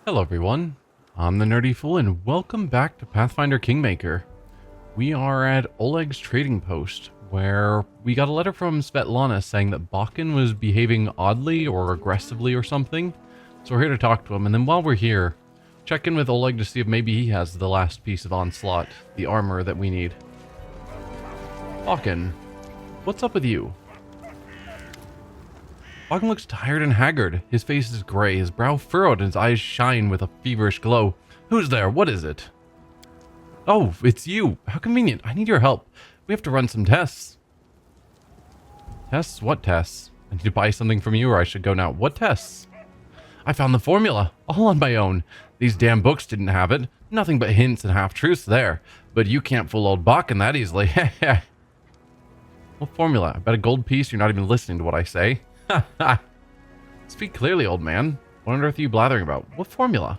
Hello everyone, I'm the Nerdy Fool and welcome back to Pathfinder Kingmaker. We are at Oleg's trading post, where we got a letter from Svetlana saying that Bakken was behaving oddly or aggressively or something. So we're here to talk to him, and then while we're here, check in with Oleg to see if maybe he has the last piece of Onslaught, the armor that we need. Bakken, what's up with you? Bakken looks tired and haggard. His face is gray, his brow furrowed, and his eyes shine with a feverish glow. Who's there? What is it? Oh, it's you. How convenient. I need your help. We have to run some tests. Tests? What tests? I need to buy something from you or I should go now. What tests? I found the formula. All on my own. These damn books didn't have it. Nothing but hints and half-truths there. But you can't fool old Bakken that easily. What formula? I bet a gold piece you're not even listening to what I say. Speak clearly, old man. What on earth are you blathering about? What formula?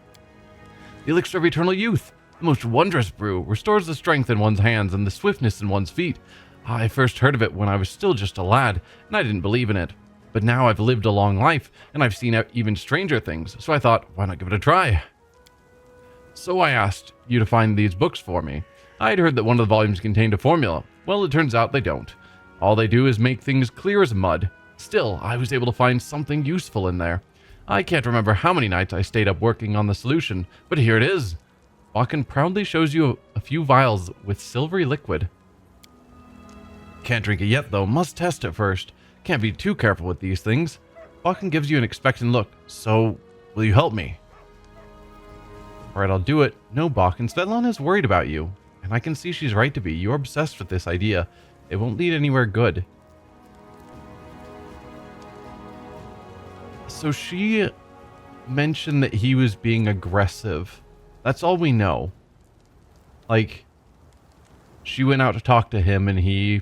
The elixir of eternal youth. The most wondrous brew. Restores the strength in one's hands and the swiftness in one's feet. I first heard of it when I was still just a lad, and I didn't believe in it. But now I've lived a long life, and I've seen even stranger things, so I thought, why not give it a try? So I asked you to find these books for me. I'd heard that one of the volumes contained a formula. Well, it turns out they don't. All they do is make things clear as mud. Still, I was able to find something useful in there. I can't remember how many nights I stayed up working on the solution, but here it is. Bakken proudly shows you a few vials with silvery liquid. Can't drink it yet, though. Must test it first. Can't be too careful with these things. Bakken gives you an expectant look. So, will you help me? Alright, I'll do it. No, Bakken, Svetlana is worried about you. And I can see she's right to be. You're obsessed with this idea. It won't lead anywhere good. So she mentioned that he was being aggressive. That's all we know. Like, she went out to talk to him and I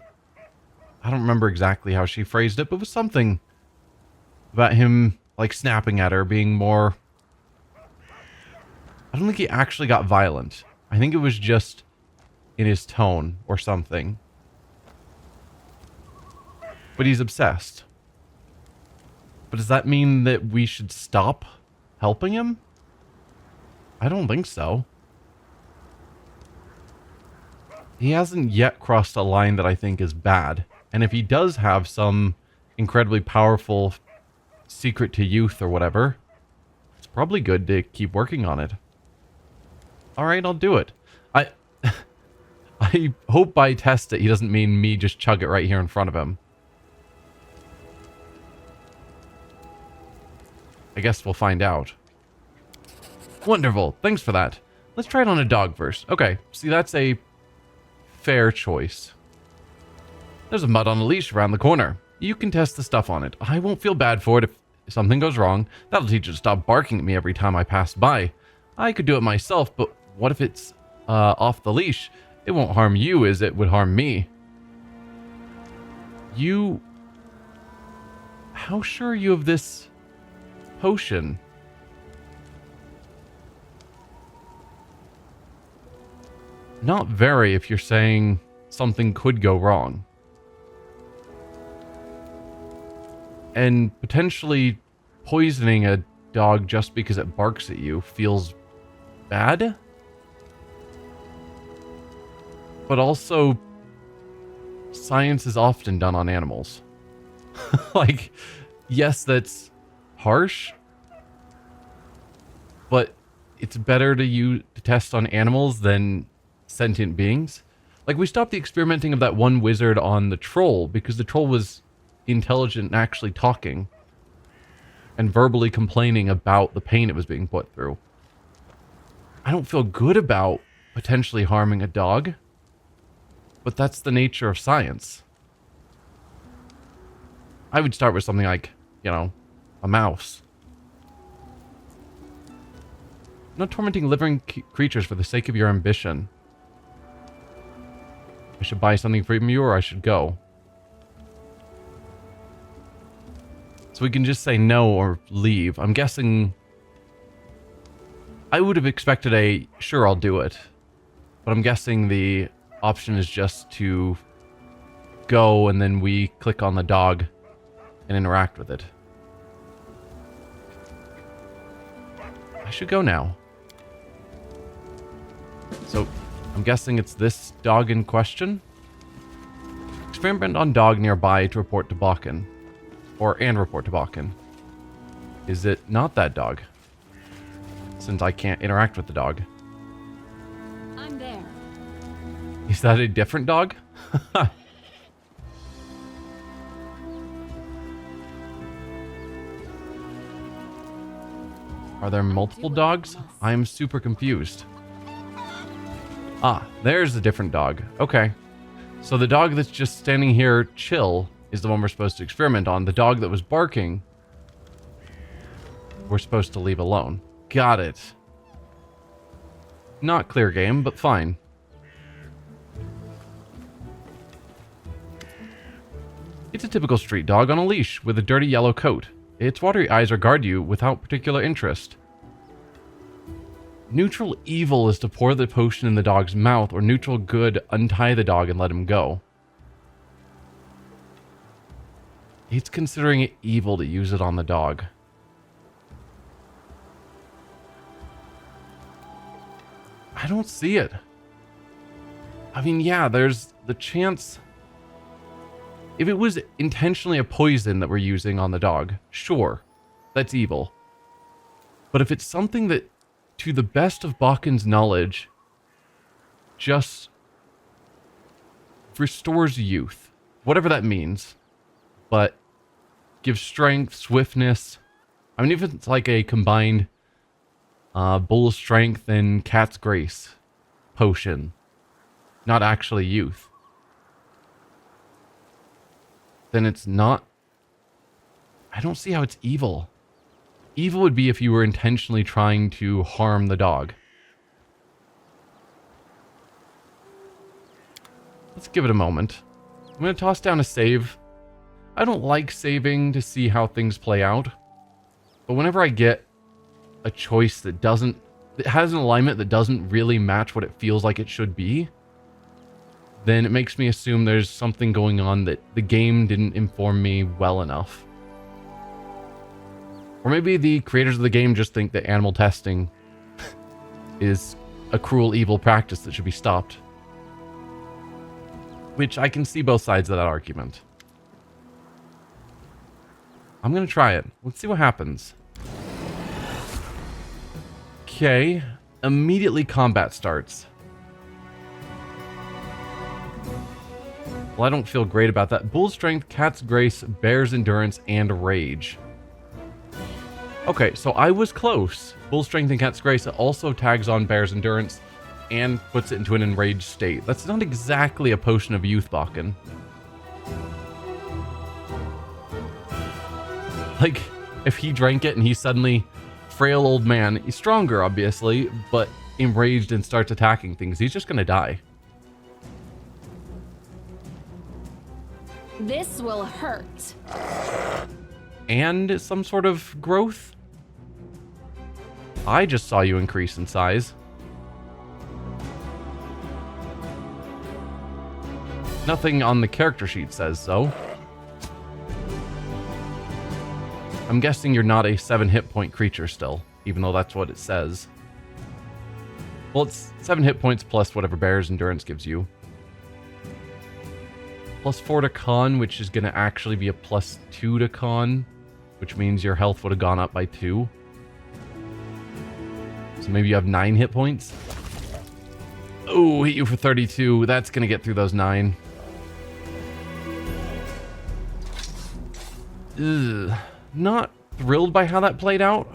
don't remember exactly how she phrased it, but it was something about him, like, snapping at her, being more... I don't think he actually got violent. I think it was just in his tone or something. But he's obsessed. But does that mean that we should stop helping him? I don't think so. He hasn't yet crossed a line that I think is bad. And if he does have some incredibly powerful secret to youth or whatever, it's probably good to keep working on it. Alright, I'll do it. I hope by test it he doesn't mean me just chug it right here in front of him. I guess we'll find out. Wonderful. Thanks for that. Let's try it on a dog first. Okay. See, that's a fair choice. There's a mud on a leash around the corner. You can test the stuff on it. I won't feel bad for it if something goes wrong. That'll teach it to stop barking at me every time I pass by. I could do it myself, but what if it's off the leash? It won't harm you as it would harm me. How sure are you of this potion? Not very if you're saying something could go wrong. And potentially poisoning a dog just because it barks at you feels bad. But also, science is often done on animals. Like, yes, that's harsh, but it's better to test on animals than sentient beings. Like, we stopped the experimenting of that one wizard on the troll because the troll was intelligent and actually talking and verbally complaining about the pain it was being put through. I don't feel good about potentially harming a dog, but that's the nature of science. I would start with something like, a mouse. Not tormenting living creatures for the sake of your ambition. I should buy something from you or I should go. So we can just say no or leave. I'm guessing... I would have expected a, sure, I'll do it. But I'm guessing the option is just to go and then we click on the dog and interact with it. I I should go now. So, I'm guessing it's this dog in question? Experiment on dog nearby to report to Bakken. And report to Bakken. Is it not that dog? Since I can't interact with the dog. I'm there. Is that a different dog? Are there multiple dogs? I am super confused. Ah, there's a different dog. Okay. So the dog that's just standing here chill is the one we're supposed to experiment on. The dog that was barking, we're supposed to leave alone. Got it. Not clear game, but fine. It's a typical street dog on a leash with a dirty yellow coat. Its watery eyes regard you without particular interest. Neutral evil is to pour the potion in the dog's mouth, or neutral good, untie the dog and let him go. It's considering it evil to use it on the dog. I don't see it. I mean, yeah, there's the chance. If it was intentionally a poison that we're using on the dog, sure, that's evil. But if it's something that, to the best of Bakken's knowledge, just restores youth, whatever that means, but gives strength, swiftness. I mean, if it's like a combined bull strength and cat's grace potion, not actually youth, then it's not. I don't see how it's evil. Evil would be if you were intentionally trying to harm the dog. Let's give it a moment. I'm going to toss down a save. I don't like saving to see how things play out, but whenever I get a choice that has an alignment that doesn't really match what it feels like it should be, then it makes me assume there's something going on that the game didn't inform me well enough. Or maybe the creators of the game just think that animal testing is a cruel, evil practice that should be stopped. Which I can see both sides of that argument. I'm going to try it. Let's see what happens. Okay. Immediately combat starts. Well, I don't feel great about that. Bull strength, cat's grace, bear's endurance, and rage. Okay, so I was close. Bull strength and cat's grace also tags on bear's endurance and puts it into an enraged state. That's not exactly a potion of youth, Bakken. Like, if he drank it and he's suddenly frail old man, he's stronger, obviously, but enraged and starts attacking things, he's just gonna die. This will hurt. And some sort of growth? I just saw you increase in size. Nothing on the character sheet says so. I'm guessing you're not a 7 hit point creature still, even though that's what it says. Well, it's 7 hit points plus whatever bear's endurance gives you. Plus 4 to con, which is going to actually be a plus 2 to con, which means your health would have gone up by 2. So maybe you have 9 hit points. Oh, hit you for 32. That's going to get through those 9. Ugh. Not thrilled by how that played out.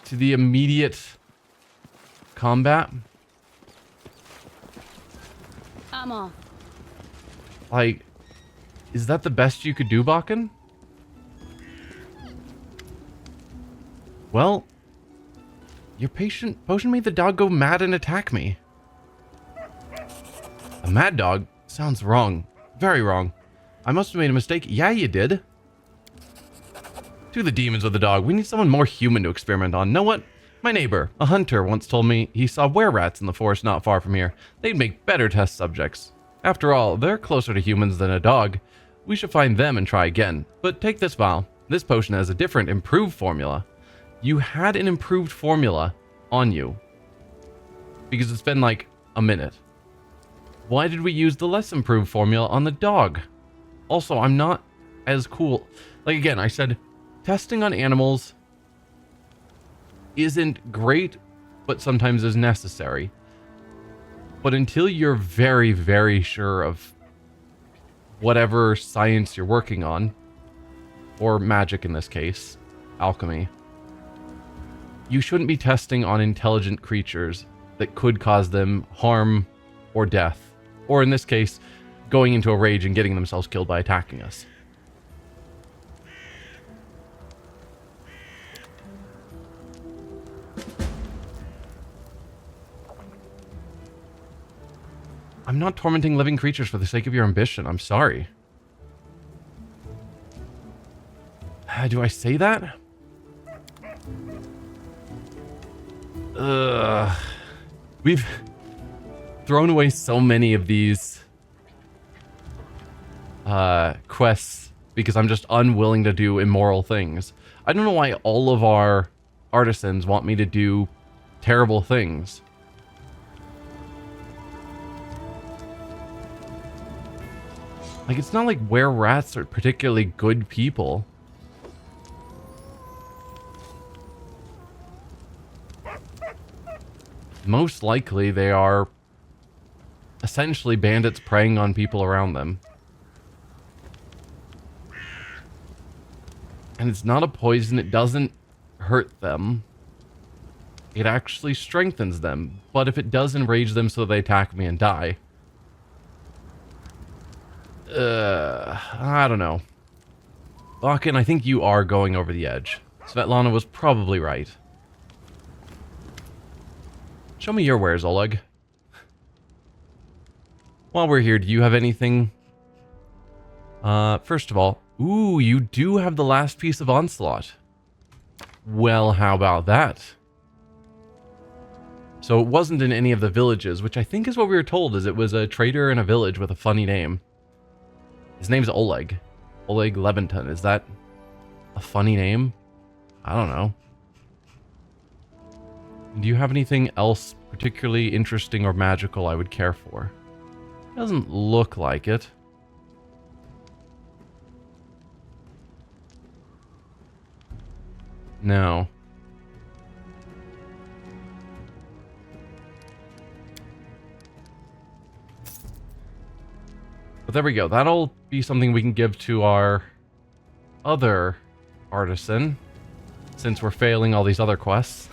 To the immediate combat. I'm off. Like, is that the best you could do, Bakken? Well, your potion made the dog go mad and attack me. A mad dog? Sounds wrong. Very wrong. I must have made a mistake. Yeah, you did. To the demons with the dog. We need someone more human to experiment on. Know what? My neighbor, a hunter, once told me he saw were-rats in the forest not far from here. They'd make better test subjects. After all, they're closer to humans than a dog. We should find them and try again. But take this vial. This potion has a different, improved formula. You had an improved formula on you. Because it's been like a minute. Why did we use the less improved formula on the dog? Also, I'm not as cool. Like, again, I said testing on animals isn't great, but sometimes is necessary. But until you're very, very sure of whatever science you're working on, or magic in this case, alchemy, you shouldn't be testing on intelligent creatures that could cause them harm or death, or in this case, going into a rage and getting themselves killed by attacking us. I'm not tormenting living creatures for the sake of your ambition. I'm sorry. Do I say that? We've thrown away so many of these quests because I'm just unwilling to do immoral things. I don't know why all of our artisans want me to do terrible things. Like, it's not like were-rats are particularly good people. Most likely they are essentially bandits preying on people around them. And it's not a poison, it doesn't hurt them. It actually strengthens them. But if it does enrage them so they attack me and die, I don't know. Bakken, I think you are going over the edge. Svetlana was probably right. Show me your wares, Oleg. While we're here, do you have anything? First of all, ooh, you do have the last piece of Onslaught. Well, how about that? So it wasn't in any of the villages, which I think is what we were told, is it was a trader in a village with a funny name. His name's Oleg. Oleg Leventon. Is that a funny name? I don't know. Do you have anything else particularly interesting or magical I would care for? Doesn't look like it. No. But there we go. That'll be something we can give to our other artisan, since we're failing all these other quests.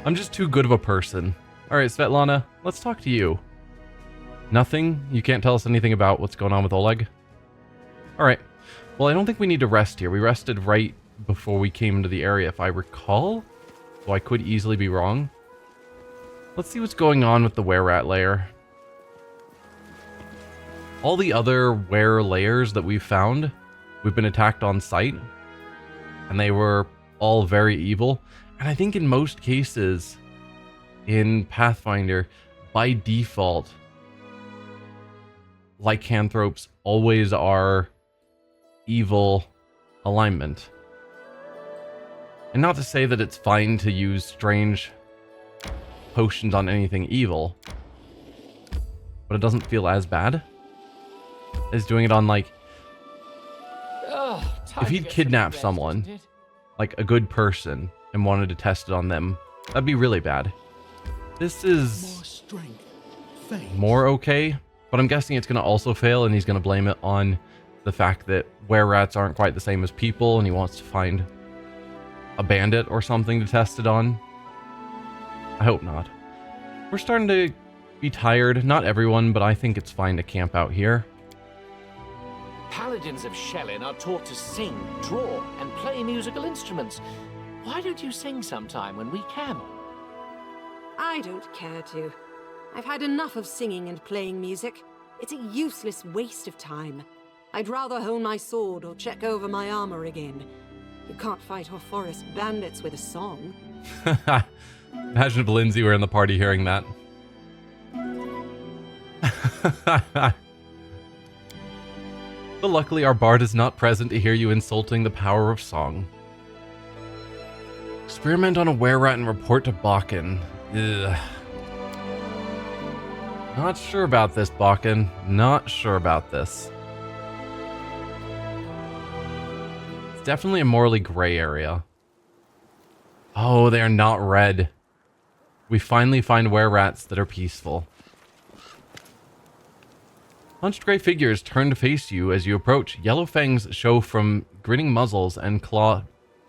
I'm just too good of a person. Alright, Svetlana, let's talk to you. Nothing? You can't tell us anything about what's going on with Oleg? Alright. Well, I don't think we need to rest here. We rested right before we came into the area, if I recall. So I could easily be wrong. Let's see what's going on with the were-rat lair. All the other were lairs that we've found, we've been attacked on sight. And they were all very evil. And I think in most cases, in Pathfinder, by default, lycanthropes always are evil alignment. And not to say that it's fine to use strange potions on anything evil, but it doesn't feel as bad as doing it on, like, if he'd kidnapped someone, like a good person, and wanted to test it on them, that'd be really bad. This is more okay, but I'm guessing it's going to also fail, and he's going to blame it on the fact that were-rats aren't quite the same as people, and he wants to find a bandit or something to test it on. I hope not. We're starting to be tired. Not everyone, but I think it's fine to camp out here. Paladins of Shellin are taught to sing, draw, and play musical instruments. Why don't you sing sometime when we can? I don't care to. I've had enough of singing and playing music. It's a useless waste of time. I'd rather hone my sword or check over my armor again. You can't fight off forest bandits with a song. Imagine if Lindsay were in the party hearing that. But luckily our bard is not present to hear you insulting the power of song. Experiment on a were-rat and report to Bakken. Ugh. Not sure about this, Bakken. Not sure about this. It's definitely a morally gray area. Oh, they are not red. We finally find were-rats that are peaceful. Hunched gray figures turn to face you as you approach. Yellow fangs show from grinning muzzles and claw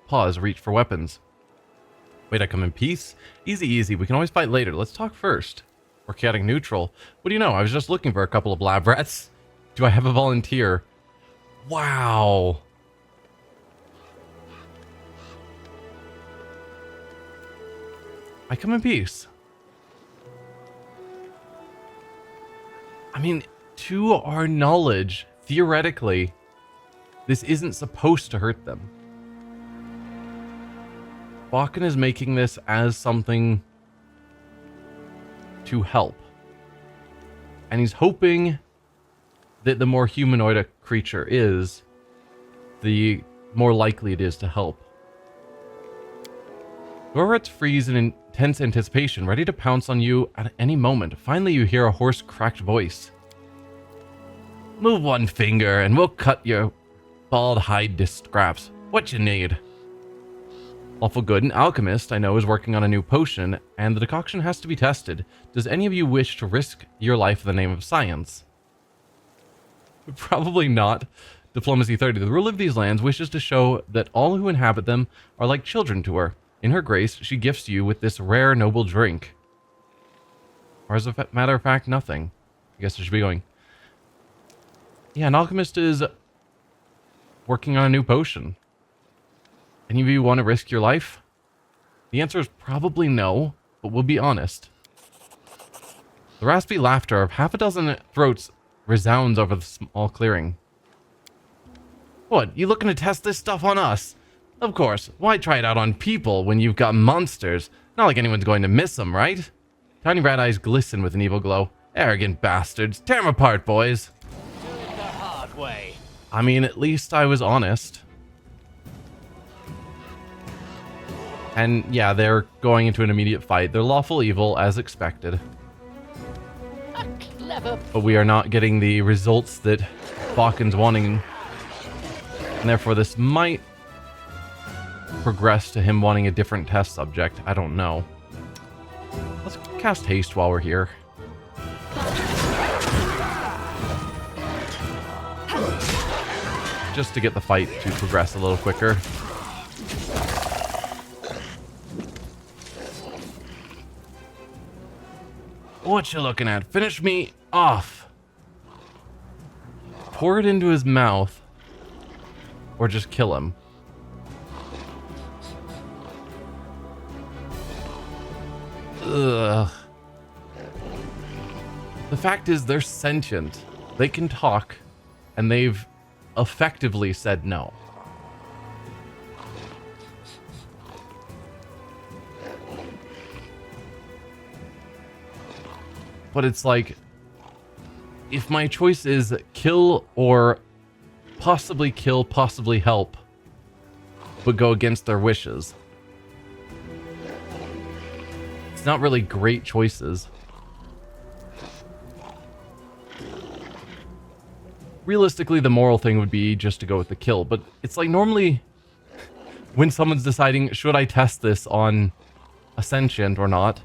paws reach for weapons. Wait, I come in peace? Easy, easy. We can always fight later. Let's talk first. We're chaotic neutral. What do you know? I was just looking for a couple of lab rats. Do I have a volunteer? Wow. I come in peace. I mean, to our knowledge, theoretically, this isn't supposed to hurt them. Bakken is making this as something to help. And he's hoping that the more humanoid a creature is, the more likely it is to help. Gorets freeze in intense anticipation, ready to pounce on you at any moment. Finally, you hear a hoarse, cracked voice. Move one finger and we'll cut your bald hide to scraps. What you need? Lawful Good, an alchemist I know, is working on a new potion, and the decoction has to be tested. Does any of you wish to risk your life in the name of science? Probably not. Diplomacy 30. The ruler of these lands wishes to show that all who inhabit them are like children to her. In her grace, she gifts you with this rare, noble drink. Or as a matter of fact, nothing. I guess I should be going. Yeah, an alchemist is working on a new potion. Any of you want to risk your life? The answer is probably no, but we'll be honest. The raspy laughter of half a dozen throats resounds over the small clearing. What, you looking to test this stuff on us? Of course, why try it out on people when you've got monsters? Not like anyone's going to miss them, right? Tiny rat eyes glisten with an evil glow. Arrogant bastards. Tear them apart, boys. Do it the hard way. I mean, at least I was honest. And yeah, they're going into an immediate fight. They're lawful evil, as expected. A clever... But we are not getting the results that Bakken's wanting. And therefore, this might progress to him wanting a different test subject. I don't know. Let's cast haste while we're here. Just to get the fight to progress a little quicker. What you looking at? Finish me off. Pour it into his mouth. Or just kill him. Ugh. The fact is, they're sentient. They can talk. And they've effectively said no. But it's like, if my choice is kill or possibly kill, possibly help, but go against their wishes, it's not really great choices. Realistically, the moral thing would be just to go with the kill, but it's like normally when someone's deciding, should I test this on a sentient or not,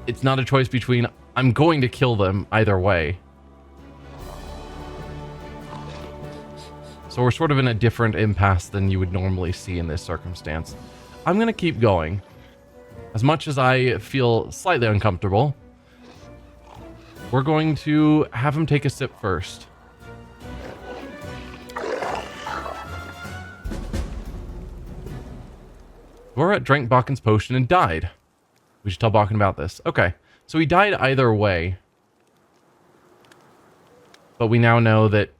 it's not a choice between, I'm going to kill them either way. So we're sort of in a different impasse than you would normally see in this circumstance. I'm going to keep going. As much as I feel slightly uncomfortable, we're going to have him take a sip first. Gorat drank Bakken's potion and died. We should tell Bakken about this. Okay, so he died either way. But we now know that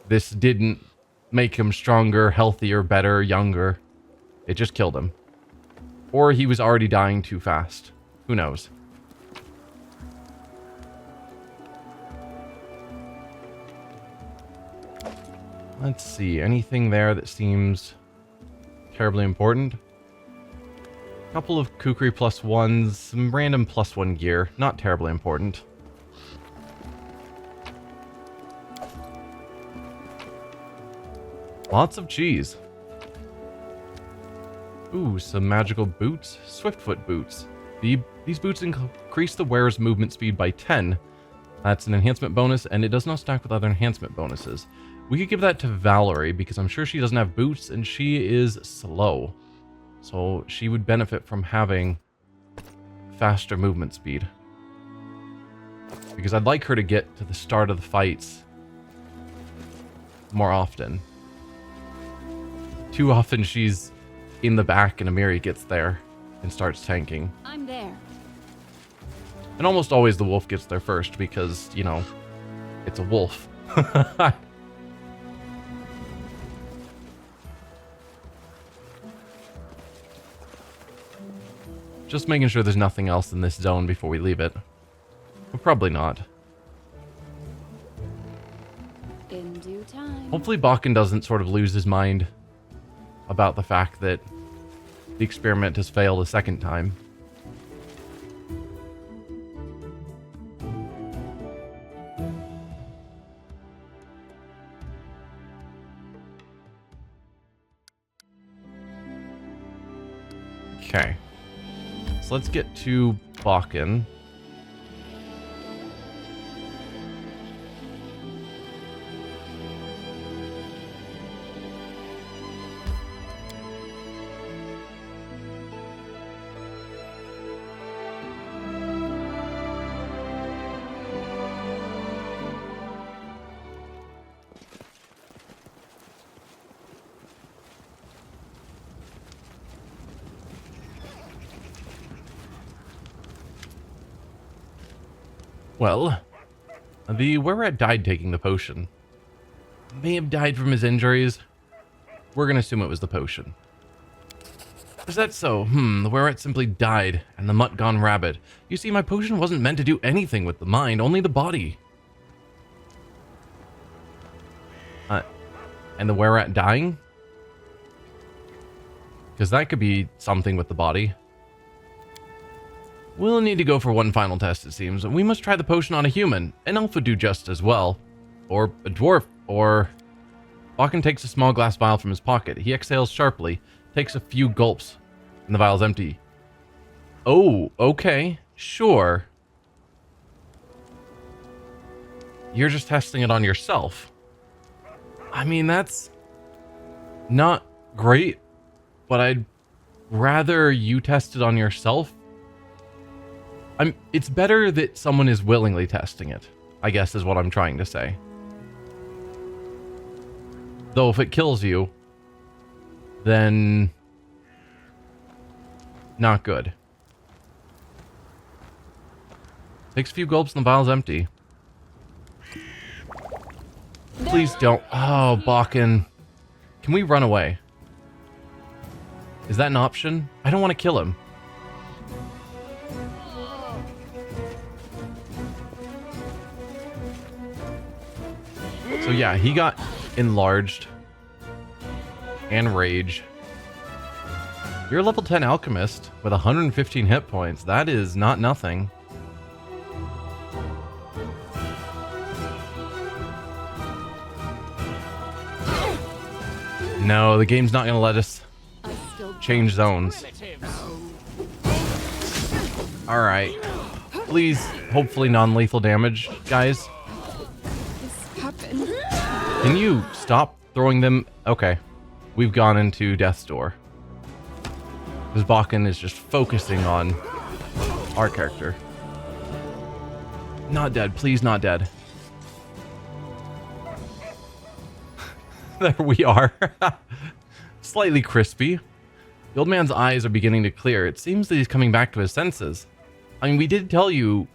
this didn't make him stronger, healthier, better, younger. It just killed him. Or he was already dying too fast. Who knows? Let's see. Anything there that seems terribly important? A couple of kukri +1s, some random +1 gear. Not terribly important. Lots of cheese. Ooh, some magical boots. Swiftfoot boots. These boots increase the wearer's movement speed by 10. That's an enhancement bonus, and it does not stack with other enhancement bonuses. We could give that to Valerie, because I'm sure she doesn't have boots, and she is slow. So she would benefit from having faster movement speed. Because I'd like her to get to the start of the fights more often. Too often she's in the back and Amiri gets there and starts tanking. I'm there. And almost always the wolf gets there first because, you know, it's a wolf. Just making sure there's nothing else in this zone before we leave it. But probably not. In due time. Hopefully Bakken doesn't sort of lose his mind about the fact that the experiment has failed a second time. Okay. So let's get to Bakken. Well, the Wererat died taking the potion. May have died from his injuries. We're gonna assume it was the potion. Is that so? The Wererat simply died, and the mutt gone rabid. You see, my potion wasn't meant to do anything with the mind, only the body. And the Wererat dying? Because that could be something with the body. We'll need to go for one final test, it seems. We must try the potion on a human. An elf would do just as well. Or a dwarf, or... Bakken takes a small glass vial from his pocket. He exhales sharply, takes a few gulps, and the vial's empty. Oh, okay. Sure. You're just testing it on yourself. I mean, that's not great, but I'd rather you test it on yourself. It's better that someone is willingly testing it, I guess is what I'm trying to say. Though if it kills you, then not good. Takes a few gulps and the vial's empty. Please don't. Oh, Bakken. Can we run away? Is that an option? I don't want to kill him. So yeah, he got enlarged and rage. You're a level 10 alchemist with 115 hit points. That is not nothing. No, the game's not going to let us change zones. Alright. Please, hopefully non-lethal damage, guys. Can you stop throwing them? Okay. We've gone into Death's Door. Because Bakken is just focusing on our character. Not dead. Please, not dead. There we are. Slightly crispy. The old man's eyes are beginning to clear. It seems that he's coming back to his senses. I mean, we did tell you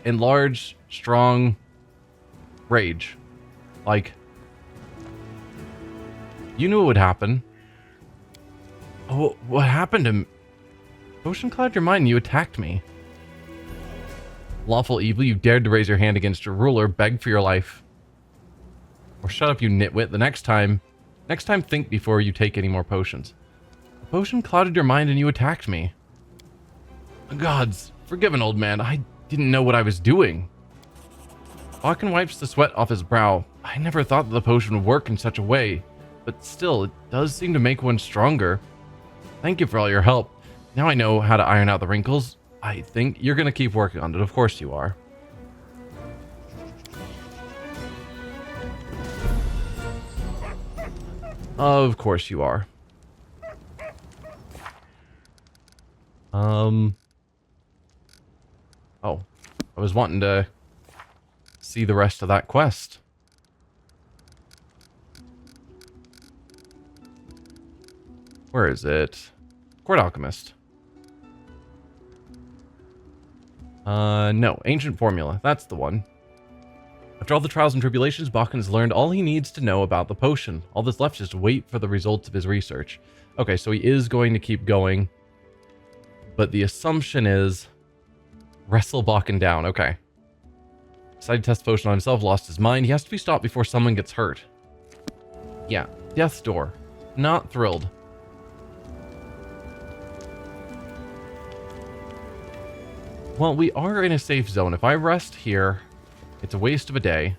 enlarged, strong, rage. Like, you knew it would happen. Oh, what happened to me? Ocean cloud your mind, you attacked me. Lawful evil, you dared to raise your hand against your ruler, beg for your life. Or shut up, you nitwit. The next time think before you take any more potions. The potion clouded your mind and you attacked me. Gods, forgive an old man. I didn't know what I was doing. Bakken wipes the sweat off his brow. I never thought that the potion would work in such a way, but still, it does seem to make one stronger. Thank you for all your help. Now I know how to iron out the wrinkles. I think you're going to keep working on it. Of course you are. Of course you are. Oh, I was wanting to see the rest of that quest. Where is it? Court Alchemist. No. Ancient Formula. That's the one. After all the trials and tribulations, Bakken has learned all he needs to know about the potion. All that's left is to wait for the results of his research. Okay, so he is going to keep going. But the assumption is... wrestle Bakken down. Okay. Decided to test the potion on himself, lost his mind. He has to be stopped before someone gets hurt. Yeah. Death's Door. Not thrilled. Well, we are in a safe zone. If I rest here, it's a waste of a day.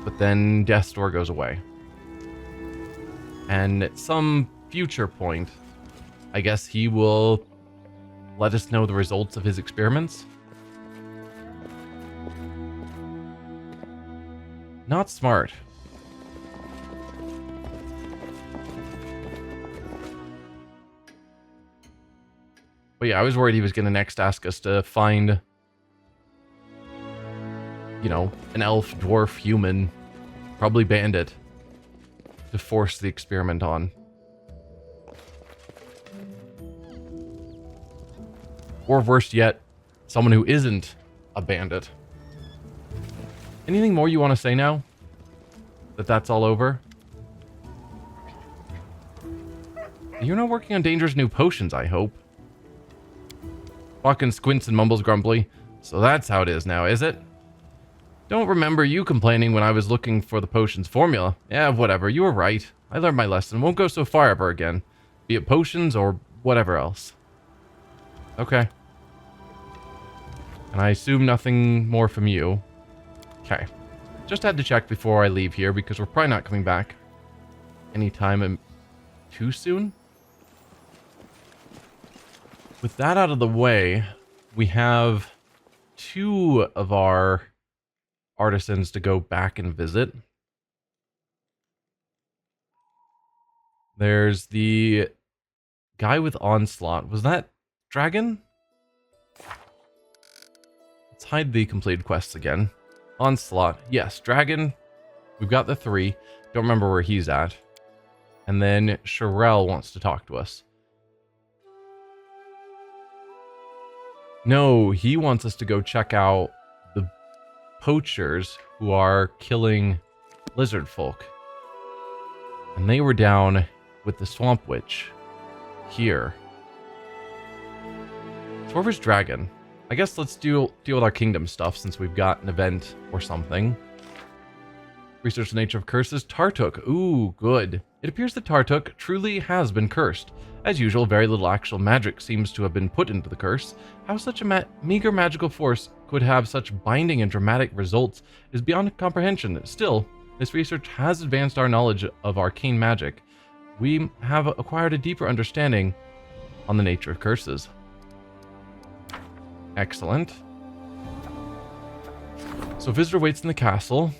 But then Death's Door goes away. And at some future point, I guess he will let us know the results of his experiments. Not smart. But yeah, I was worried he was going to next ask us to find, you know, an elf, dwarf, human, probably bandit, to force the experiment on. Or worse yet, someone who isn't a bandit. Anything more you want to say now? That's all over? You're not working on dangerous new potions, I hope. Bakken squints and mumbles grumpily. So that's how it is now, is it? Don't remember you complaining when I was looking for the potion's formula. Yeah, whatever, you were right. I learned my lesson. Won't go so far ever again. Be it potions or whatever else. Okay. And I assume nothing more from you. Okay. Just had to check before I leave here because we're probably not coming back anytime too soon. With that out of the way, we have 2 of our artisans to go back and visit. There's the guy with Onslaught. Was that Dragon? Let's hide the completed quests again. Onslaught. Yes, Dragon. We've got the 3. Don't remember where he's at. And then Sherelle wants to talk to us. No, he wants us to go check out the poachers who are killing lizard folk. And they were down with the Swamp Witch here. So where's Dragon? I guess let's deal with our kingdom stuff since we've got an event or something. Research the nature of curses. Tartuk. Ooh, good. It appears that Tartuk truly has been cursed. As usual, very little actual magic seems to have been put into the curse. How such a meager magical force could have such binding and dramatic results is beyond comprehension. Still, this research has advanced our knowledge of arcane magic. We have acquired a deeper understanding on the nature of curses. Excellent. So visitor waits in the castle.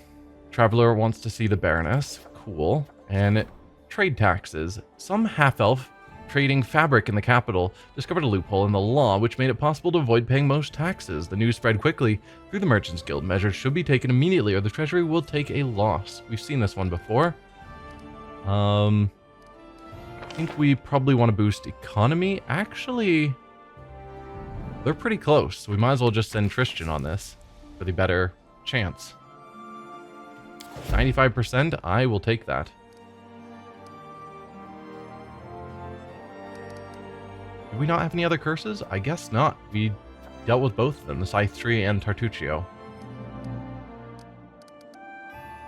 Traveler wants to see the Baroness. Cool. And trade taxes. Some half-elf trading fabric in the capital discovered a loophole in the law which made it possible to avoid paying most taxes. The news spread quickly through the Merchants Guild. Measures should be taken immediately or the treasury will take a loss. We've seen this one before. I think we probably want to boost economy. Actually, they're pretty close. So we might as well just send Tristan on this for the better chance. 95%, I will take that. Do we not have any other curses? I guess not. We dealt with both of them, the Scythe Tree and Tartuccio.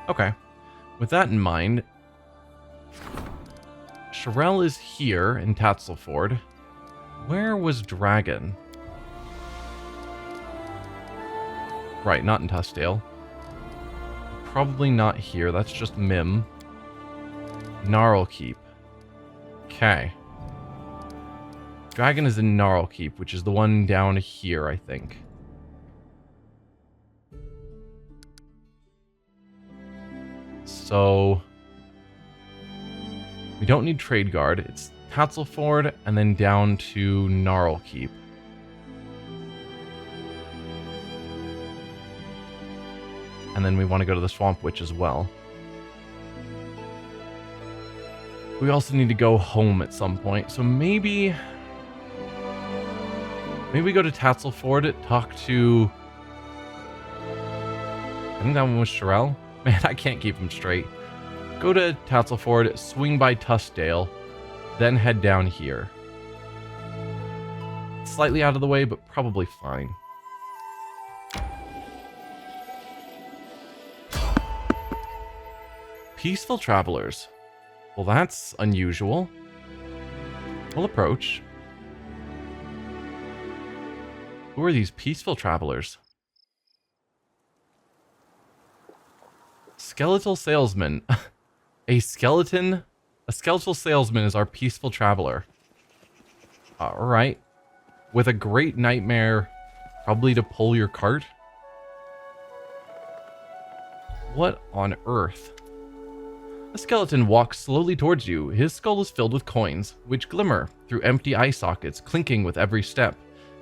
Okay. with that in mind, Sherelle is here in Tatzelford. Where was Dragon? Right, not in Tustdale. Probably not here. That's just Mim. Gnarlkeep. Okay. Dragon is in Gnarlkeep, which is the one down here, I think. So we don't need Trade Guard. It's Tatzelford and then down to Gnarlkeep. And then we want to go to the Swamp Witch as well. We also need to go home at some point. So maybe we go to Tatzelford, talk to... I think that one was Sherelle. Man, I can't keep them straight. Go to Tatzelford, swing by Tustdale, then head down here. Slightly out of the way, but probably fine. Peaceful travelers. Well, that's unusual. We'll approach. Who are these peaceful travelers? Skeletal salesman. A skeletal salesman is our peaceful traveler. Alright. With a great nightmare, probably to pull your cart. What on earth? A skeleton walks slowly towards you. His skull is filled with coins, which glimmer through empty eye sockets, clinking with every step.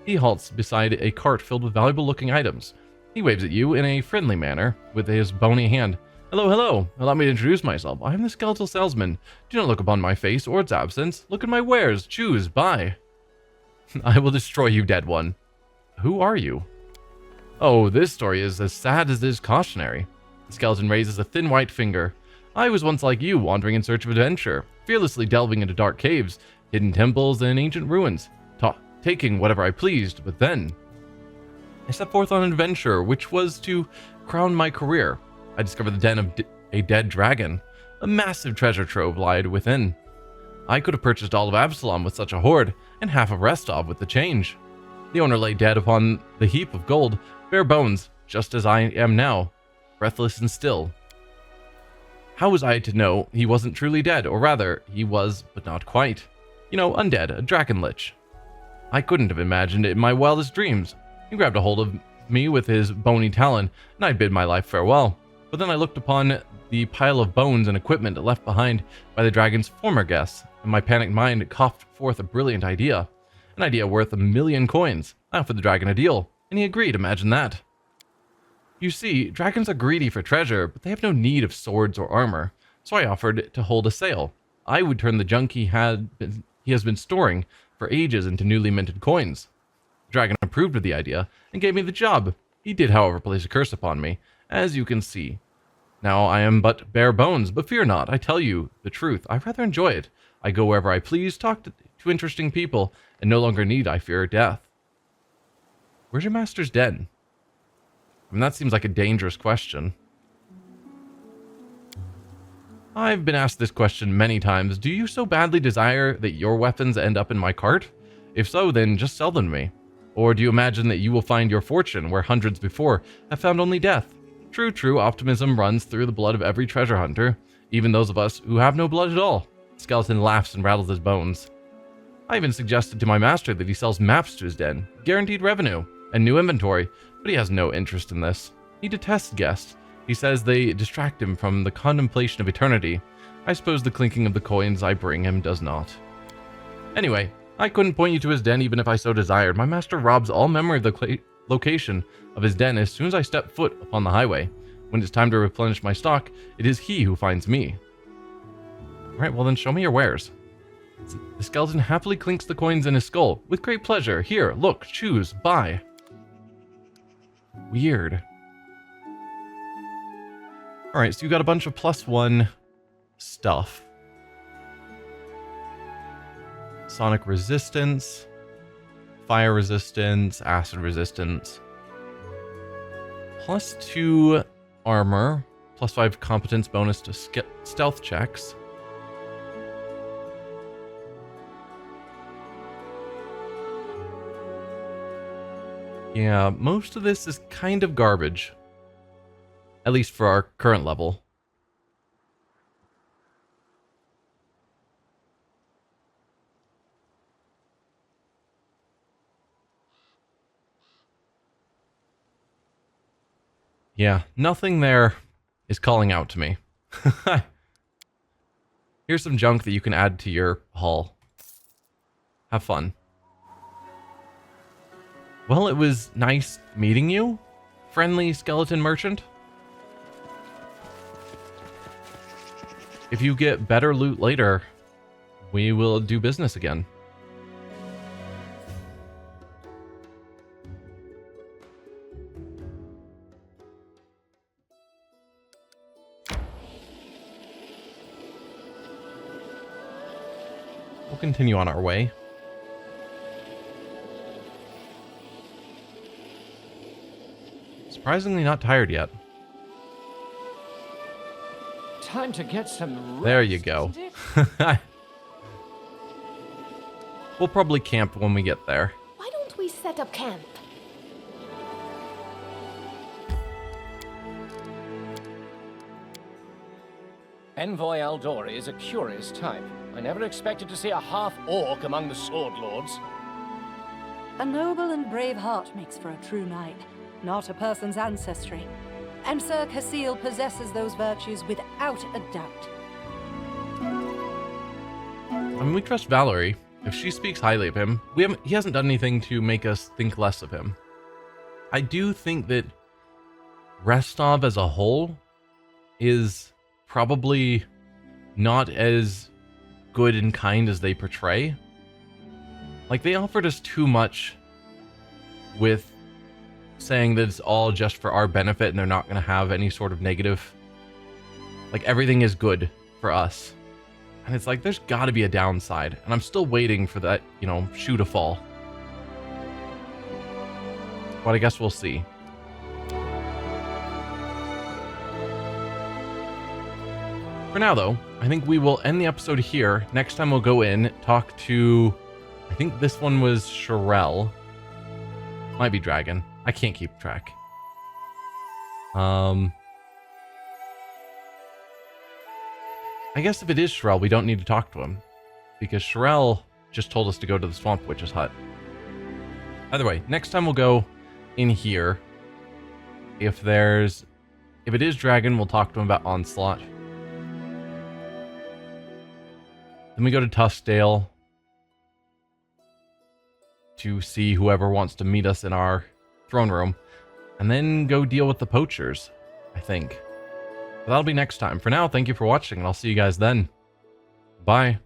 He halts beside a cart filled with valuable-looking items. He waves at you in a friendly manner with his bony hand. Hello, hello. Allow me to introduce myself. I am the skeletal salesman. Do not look upon my face or its absence. Look at my wares. Choose. Buy. I will destroy you, dead one. Who are you? Oh, this story is as sad as it is cautionary. The skeleton raises a thin white finger. I was once like you, wandering in search of adventure, fearlessly delving into dark caves, hidden temples, and ancient ruins, taking whatever I pleased, but then I set forth on an adventure, which was to crown my career. I discovered the den of a dead dragon. A massive treasure trove lied within. I could have purchased all of Absalom with such a hoard, and half of Restov with the change. The owner lay dead upon the heap of gold, bare bones, just as I am now, breathless and still. How was I to know he wasn't truly dead, or rather, he was, but not quite. You know, undead, a dragon lich. I couldn't have imagined it in my wildest dreams. He grabbed a hold of me with his bony talon, and I bid my life farewell. But then I looked upon the pile of bones and equipment left behind by the dragon's former guests, and my panicked mind coughed forth a brilliant idea. An idea worth 1,000,000 coins. I offered the dragon a deal, and he agreed, imagine that. You see, dragons are greedy for treasure, but they have no need of swords or armor, so I offered to hold a sale. I would turn the junk he has been storing for ages into newly minted coins. The dragon approved of the idea and gave me the job. He did, however, place a curse upon me, as you can see. Now I am but bare bones, but fear not, I tell you the truth. I rather enjoy it. I go wherever I please, talk to interesting people, and no longer need I fear death. Where's your master's den? I mean, that seems like a dangerous question. I've been asked this question many times. Do you so badly desire that your weapons end up in my cart? If so, then just sell them to me. Or do you imagine that you will find your fortune where hundreds before have found only death? True, true, optimism runs through the blood of every treasure hunter, even those of us who have no blood at all. The skeleton laughs and rattles his bones. I even suggested to my master that he sells maps to his den, guaranteed revenue, and new inventory, but he has no interest in this. He detests guests. He says they distract him from the contemplation of eternity. I suppose the clinking of the coins I bring him does not. Anyway, I couldn't point you to his den even if I so desired. My master robs all memory of the location of his den as soon as I step foot upon the highway. When it's time to replenish my stock, it is he who finds me. Alright, well then show me your wares. The skeleton happily clinks the coins in his skull. With great pleasure. Here, look, choose, buy. Weird. Alright, so you got a bunch of +1 stuff. Sonic resistance, fire resistance, acid resistance. +2 armor, +5 competence bonus to stealth checks. Yeah, most of this is kind of garbage. At least for our current level. Yeah, nothing there is calling out to me. Here's some junk that you can add to your haul. Have fun. Well, it was nice meeting you, friendly skeleton merchant. If you get better loot later, we will do business again. We'll continue on our way. Surprisingly not tired yet. Time to get some rest, There you go. isn't it? We'll probably camp when we get there. Why don't we set up camp? Envoy Aldori is a curious type. I never expected to see a half-orc among the Sword Lords. A noble and brave heart makes for a true knight, not a person's ancestry. And Sir Casil possesses those virtues without a doubt. I mean, we trust Valerie. If she speaks highly of him, he hasn't done anything to make us think less of him. I do think that Restov as a whole is probably not as good and kind as they portray. Like, they offered us too much with saying that it's all just for our benefit and they're not going to have any sort of negative. Like, everything is good for us. And it's like, there's got to be a downside. And I'm still waiting for that, you know, shoe to fall. But I guess we'll see. For now, though, I think we will end the episode here. Next time we'll go in, talk to... I think this one was Sherelle. Might be Dragon. I can't keep track. I guess if it is Sherelle, we don't need to talk to him. Because Sherelle just told us to go to the Swamp Witch's hut. Either way, next time we'll go in here. If it is Dragon, we'll talk to him about Onslaught. Then we go to Tuskdale to see whoever wants to meet us in our throne room. And then go deal with the poachers, I think. But that'll be next time. For now, thank you for watching, and I'll see you guys then. Bye.